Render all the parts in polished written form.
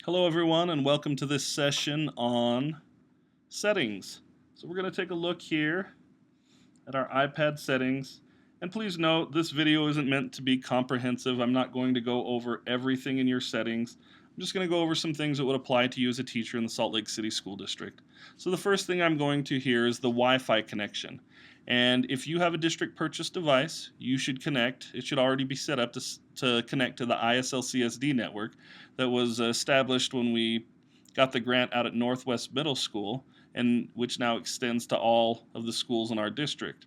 Hello everyone and welcome to this session on settings. So we're going to take a look here at our iPad settings, and please note this video isn't meant to be comprehensive. I'm not going to go over everything in your settings. I'm just going to go over some things that would apply to you as a teacher in the Salt Lake City School District. So the first thing I'm going to here is the Wi-Fi connection. And if you have a district purchased device, you should connect. It should already be set up to connect to the SLCSD network that was established when we got the grant out at Northwest Middle School, and which now extends to all of the schools in our district.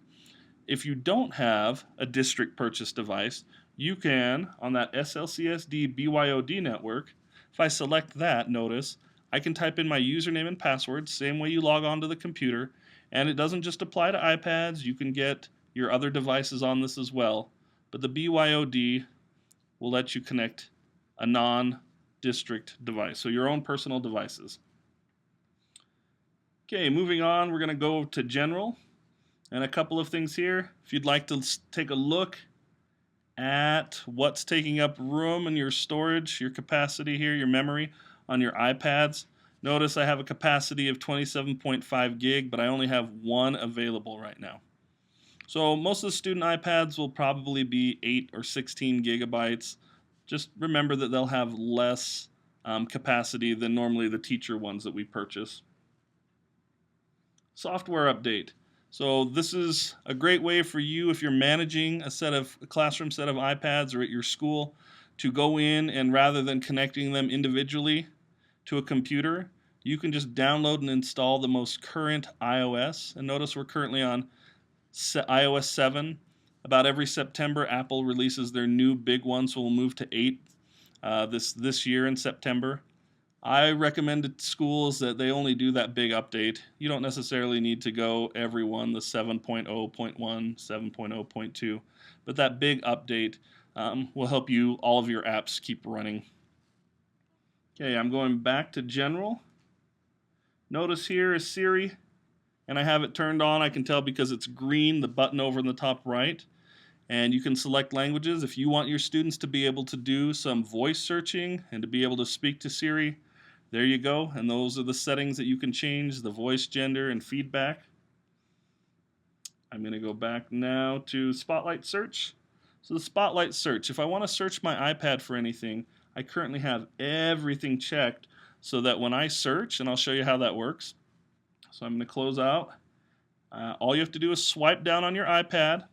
If you don't have a district purchased device, you can, on that SLCSD BYOD network, if I select that, notice, I can type in my username and password, same way you log on to the computer, and it doesn't just apply to iPads, you can get your other devices on this as well. But the BYOD will let you connect a non-district device, so your own personal devices. Okay, moving on, we're going to go to General, and a couple of things here. If you'd like to take a look at what's taking up room in your storage, your capacity here, your memory on your iPads, notice I have a capacity of 27.5 gig, but I only have one available right now. So most of the student iPads will probably be 8 or 16 gigabytes. Just remember that they'll have less capacity than normally the teacher ones that we purchase. Software update. So this is a great way for you if you're managing a classroom set of iPads or at your school to go in and rather than connecting them individually to a computer, you can just download and install the most current iOS. And notice we're currently on iOS 7. About every September, Apple releases their new big one, so we'll move to 8 this year in September. I recommend to schools that they only do that big update. You don't necessarily need to go every one, the 7.0.1, 7.0.2, but that big update will help you, all of your apps keep running. Okay, I'm going back to General. Notice here is Siri, and I have it turned on. I can tell because it's green, the button over in the top right. And you can select languages. If you want your students to be able to do some voice searching and to be able to speak to Siri, there you go. And those are the settings that you can change, the voice, gender, and feedback. I'm going to go back now to Spotlight Search. So the Spotlight Search, if I want to search my iPad for anything, I currently have everything checked so that when I search, and I'll show you how that works. So I'm going to close out. All you have to do is swipe down on your iPad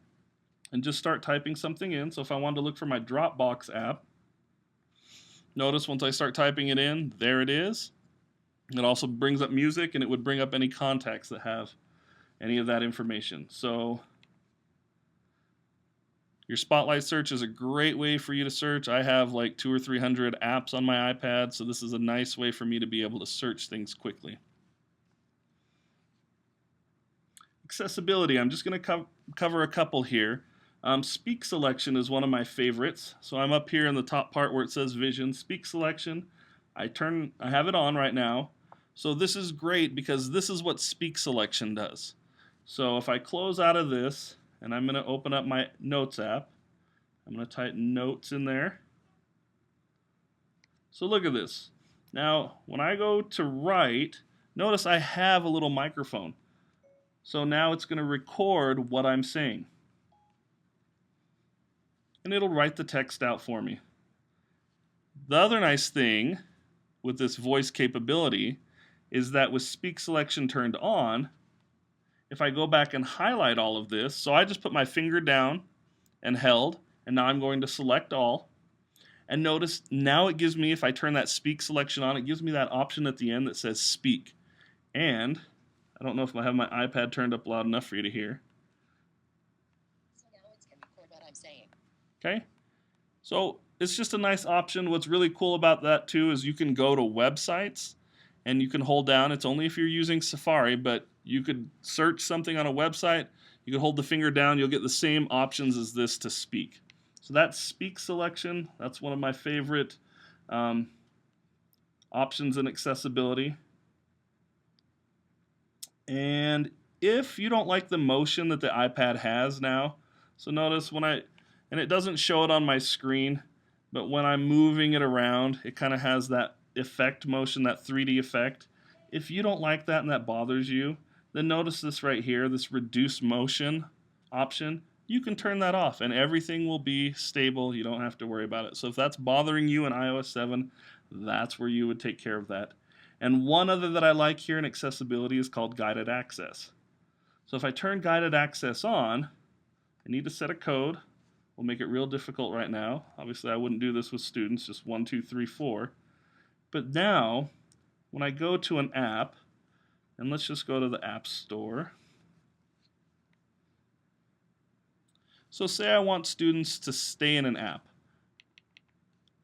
and just start typing something in. So if I wanted to look for my Dropbox app, notice once I start typing it in, there it is. It also brings up music, and it would bring up any contacts that have any of that information. So your Spotlight Search is a great way for you to search. I have like 200 or 300 apps on my iPad, so this is a nice way for me to be able to search things quickly. Accessibility, I'm just going to cover a couple here. Speak selection is one of my favorites. So I'm up here in the top part where it says Vision. Speak selection, I have it on right now. So this is great because this is what speak selection does. So if I close out of this, and I'm going to open up my Notes app, I'm going to type Notes in there. So look at this. Now when I go to write, notice I have a little microphone. So now it's going to record what I'm saying. And it'll write the text out for me. The other nice thing with this voice capability is that with speak selection turned on, if I go back and highlight all of this, so I just put my finger down and held, and now I'm going to select all. And notice now it gives me, if I turn that speak selection on, it gives me that option at the end that says speak. And I don't know if I have my iPad turned up loud enough for you to hear. So now it's going to record what I'm saying. Okay, so it's just a nice option. What's really cool about that too is you can go to websites and you can hold down, it's only if you're using Safari, but you could search something on a website, you can hold the finger down, you'll get the same options as this to speak. So that's speak selection. That's one of my favorite options in accessibility. And if you don't like the motion that the iPad has now, so notice and it doesn't show it on my screen, but when I'm moving it around, it kind of has that effect motion, that 3D effect. If you don't like that and that bothers you, then notice this right here, this reduce motion option. You can turn that off and everything will be stable. You don't have to worry about it. So if that's bothering you in iOS 7, that's where you would take care of that. And one other that I like here in accessibility is called guided access. So if I turn guided access on, I need to set a code. We'll make it real difficult right now. Obviously, I wouldn't do this with students, just 1, 2, 3, 4. But now, when I go to an app, and let's just go to the App Store. So say I want students to stay in an app.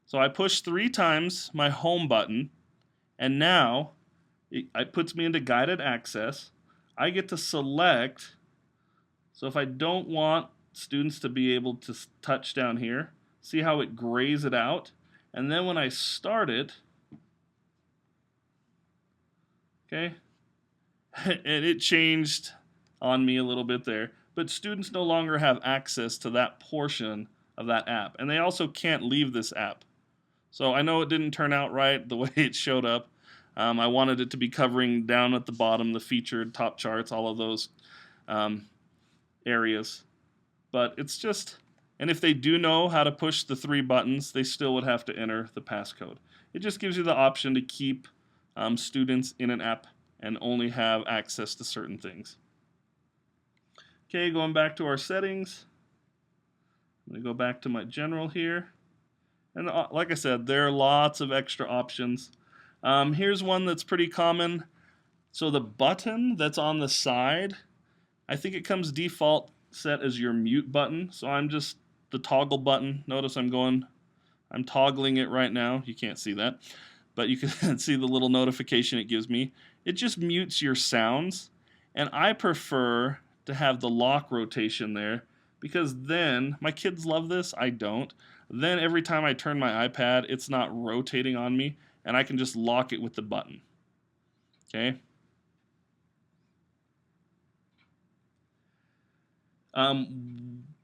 So I push 3 times my home button, and now it puts me into guided access. I get to select, so if I don't want students to be able to touch down here, see how it grays it out? And then when I start it, okay, and it changed on me a little bit there, but students no longer have access to that portion of that app. And they also can't leave this app. So I know it didn't turn out right the way it showed up. I wanted it to be covering down at the bottom, the featured, top charts, all of those areas. But it's just, and if they do know how to push the 3 buttons, they still would have to enter the passcode. It just gives you the option to keep students in an app and only have access to certain things. Okay, going back to our settings. I'm going to go back to my general here. And like I said, there are lots of extra options. Here's one that's pretty common. So the button that's on the side, I think it comes default set as your mute button. So I'm just the toggle button. Notice I'm toggling it right now. You can't see that, but you can see the little notification it gives me. It just mutes your sounds, and I prefer to have the lock rotation there because then, my kids love this, I don't. Then every time I turn my iPad, it's not rotating on me, and I can just lock it with the button. Okay?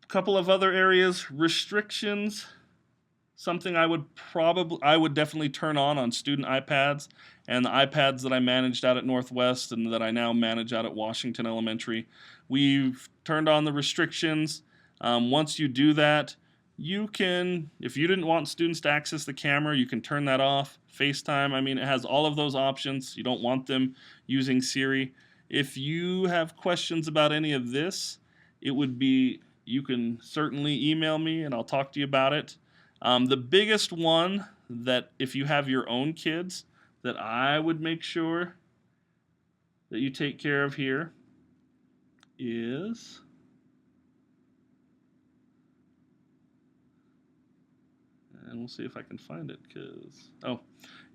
Couple of other areas, restrictions. Something I would definitely turn on student iPads and the iPads that I managed out at Northwest and that I now manage out at Washington Elementary. We've turned on the restrictions. Once you do that, you can, if you didn't want students to access the camera, you can turn that off. FaceTime, I mean, it has all of those options. You don't want them using Siri. If you have questions about any of this, you can certainly email me and I'll talk to you about it. The biggest one that if you have your own kids that I would make sure that you take care of here is, and we'll see if I can find it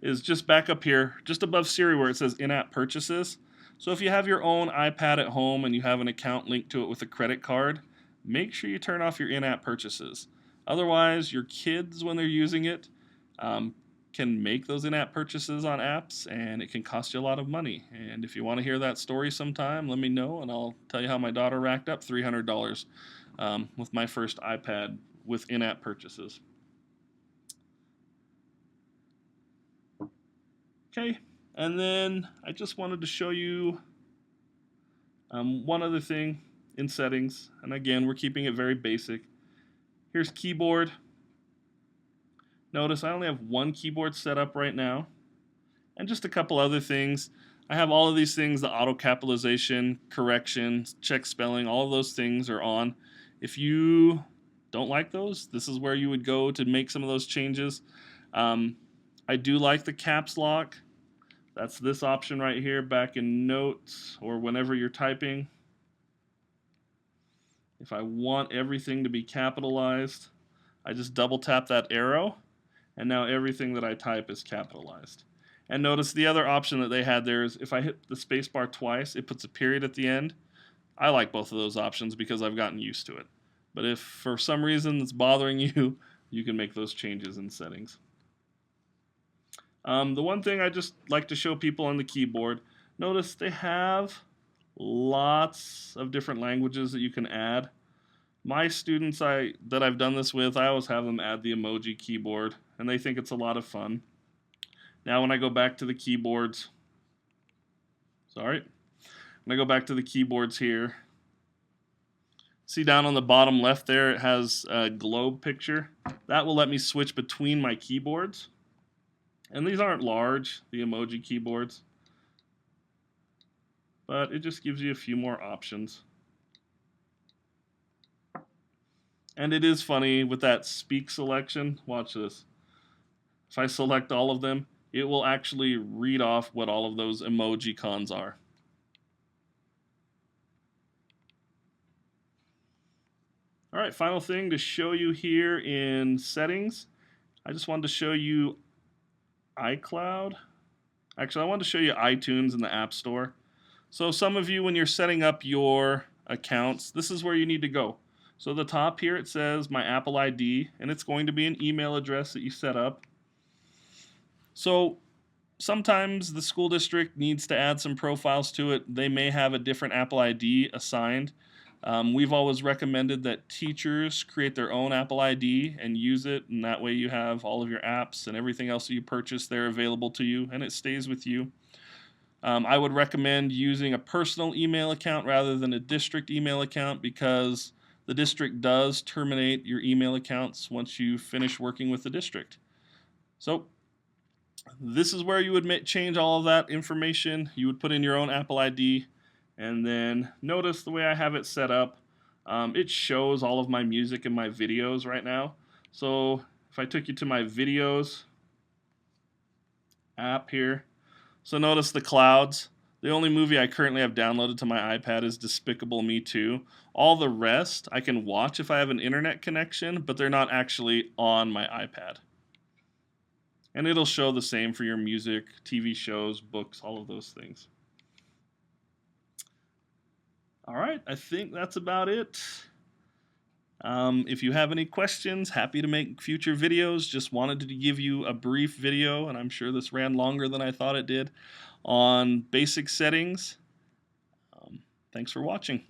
is just back up here, just above Siri where it says in-app purchases. So if you have your own iPad at home and you have an account linked to it with a credit card, make sure you turn off your in-app purchases. Otherwise, your kids, when they're using it, can make those in-app purchases on apps, and it can cost you a lot of money. And if you want to hear that story sometime, let me know, and I'll tell you how my daughter racked up $300 with my first iPad with in-app purchases. Okay, and then I just wanted to show you one other thing in settings, and again, we're keeping it very basic. Here's keyboard. Notice I only have one keyboard set up right now, and just a couple other things. I have all of these things, the auto capitalization, correction, check spelling, all of those things are on. If you don't like those, this is where you would go to make some of those changes. I do like the caps lock. That's this option right here back in notes or whenever you're typing. If I want everything to be capitalized, I just double tap that arrow, and now everything that I type is capitalized. And notice the other option that they had there is if I hit the space bar twice, it puts a period at the end. I like both of those options because I've gotten used to it. But if for some reason it's bothering you, you can make those changes in settings. The one thing I just like to show people on the keyboard, notice they have lots of different languages that you can add. My students that I've done this with, I always have them add the emoji keyboard, and they think it's a lot of fun. Now when I go back to the keyboards, when I go back to the keyboards here, see down on the bottom left there, it has a globe picture. That will let me switch between my keyboards. And these aren't large, the emoji keyboards, but it just gives you a few more options. And it is funny with that speak selection. Watch this. If I select all of them, it will actually read off what all of those emoji cons are. All right, final thing to show you here in settings. I just wanted to show you iCloud. Actually, I wanted to show you iTunes in the App Store. So some of you, when you're setting up your accounts, this is where you need to go. So at the top here it says my Apple ID, and it's going to be an email address that you set up. So sometimes the school district needs to add some profiles to it. They may have a different Apple ID assigned. We've always recommended that teachers create their own Apple ID and use it, and that way you have all of your apps and everything else that you purchase there available to you, and it stays with you. I would recommend using a personal email account rather than a district email account, because the district does terminate your email accounts once you finish working with the district. So this is where you would change all of that information. You would put in your own Apple ID, and then notice the way I have it set up. It shows all of my music and my videos right now. So if I took you to my videos app here, so notice the clouds. The only movie I currently have downloaded to my iPad is Despicable Me 2. All the rest I can watch if I have an internet connection, but they're not actually on my iPad. And it'll show the same for your music, TV shows, books, all of those things. All right, I think that's about it. If you have any questions, happy to make future videos. Just wanted to give you a brief video, and I'm sure this ran longer than I thought it did, on basic settings. Thanks for watching.